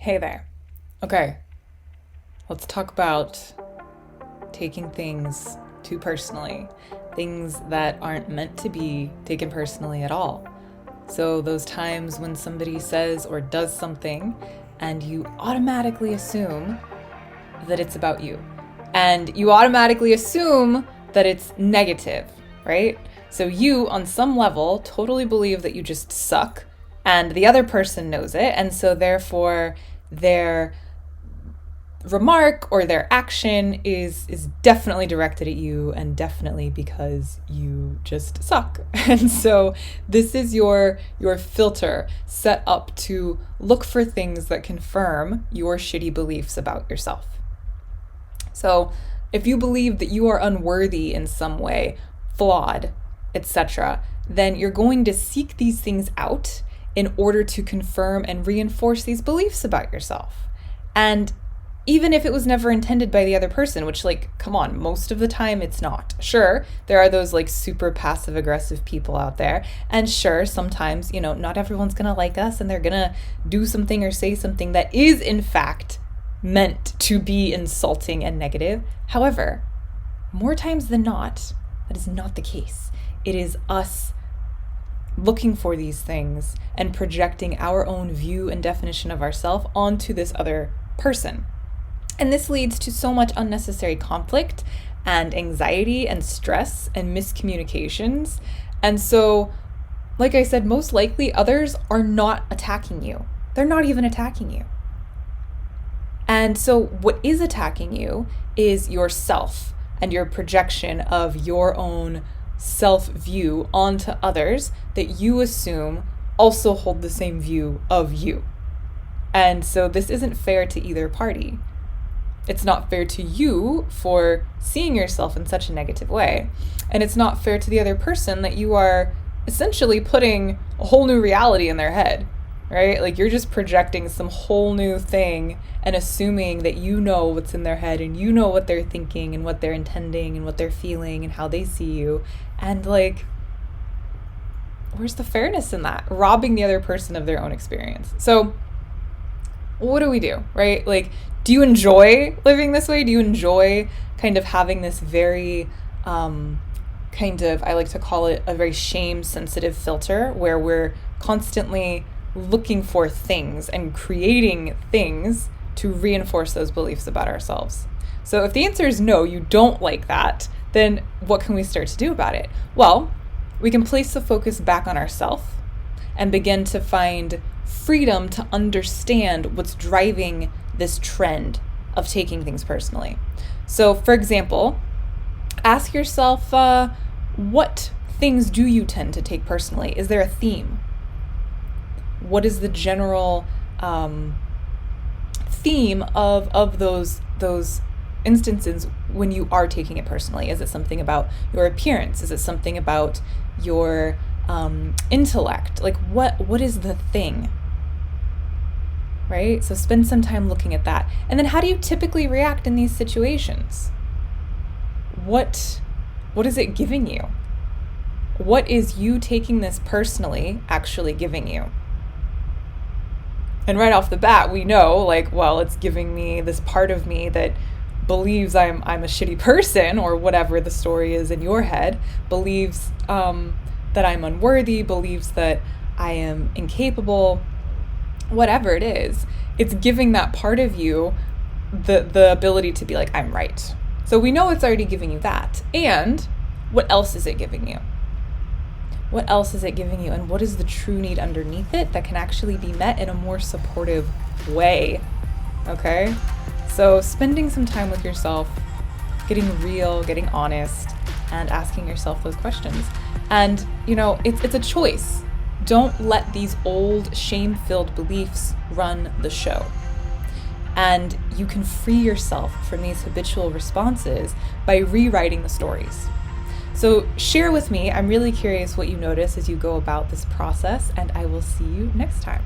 Hey there. Okay, let's talk about taking things too personally, things that aren't meant to be taken personally at all. So, those times when somebody says or does something and you automatically assume that it's about you, and you automatically assume that it's negative, right? So, you, on some level, totally believe that you just suck, and the other person knows it, and so therefore, their remark or their action is definitely directed at you, and definitely because you just suck. And so this is your filter set up to look for things that confirm your shitty beliefs about yourself. So if you believe that you are unworthy in some way, flawed, etc., then you're going to seek these things out in order to confirm and reinforce these beliefs about yourself. And even if it was never intended by the other person, which, like, come on, most of the time it's not. Sure, there are those like super passive aggressive people out there. And sure, sometimes, not everyone's gonna like us and they're gonna do something or say something that is in fact meant to be insulting and negative. However, more times than not, that is not the case. It is us looking for these things and projecting our own view and definition of ourselves onto this other person. And this leads to so much unnecessary conflict and anxiety and stress and miscommunications. And so, like I said, most likely others are not attacking you. They're not even attacking you. And so what is attacking you is yourself and your projection of your own self-view onto others that you assume also hold the same view of you. And so this isn't fair to either party. It's not fair to you for seeing yourself in such a negative way. And it's not fair to the other person that you are essentially putting a whole new reality in their head, right? Like, you're just projecting some whole new thing and assuming that you know what's in their head and you know what they're thinking and what they're intending and what they're feeling and how they see you. And like, where's the fairness in that? Robbing the other person of their own experience. So what do we do, right? Like, do you enjoy living this way? Do you enjoy kind of having this very I like to call it a very shame-sensitive filter where we're constantly looking for things and creating things to reinforce those beliefs about ourselves? So if the answer is no, you don't like that, then what can we start to do about it? Well, we can place the focus back on ourselves and begin to find freedom to understand what's driving this trend of taking things personally. So, for example, ask yourself, what things do you tend to take personally? Is there a theme? What is the general theme of those instances when you are taking it personally? Is it something about your appearance? Is it something about your intellect? Like, what is the thing? Right? So spend some time looking at that. And then how do you typically react in these situations? What is it giving you? What is you taking this personally actually giving you? And right off the bat, we know, like, well, it's giving me this part of me that believes I'm a shitty person, or whatever the story is in your head, believes that I'm unworthy, believes that I am incapable. Whatever it is, it's giving that part of you the ability to be like, I'm right. So we know it's already giving you that. And what else is it giving you? What else is it giving you? And what is the true need underneath it that can actually be met in a more supportive way? Okay? So spending some time with yourself, getting real, getting honest, and asking yourself those questions. And, it's a choice. Don't let these old shame-filled beliefs run the show. And you can free yourself from these habitual responses by rewriting the stories. So share with me. I'm really curious what you notice as you go about this process, and I will see you next time.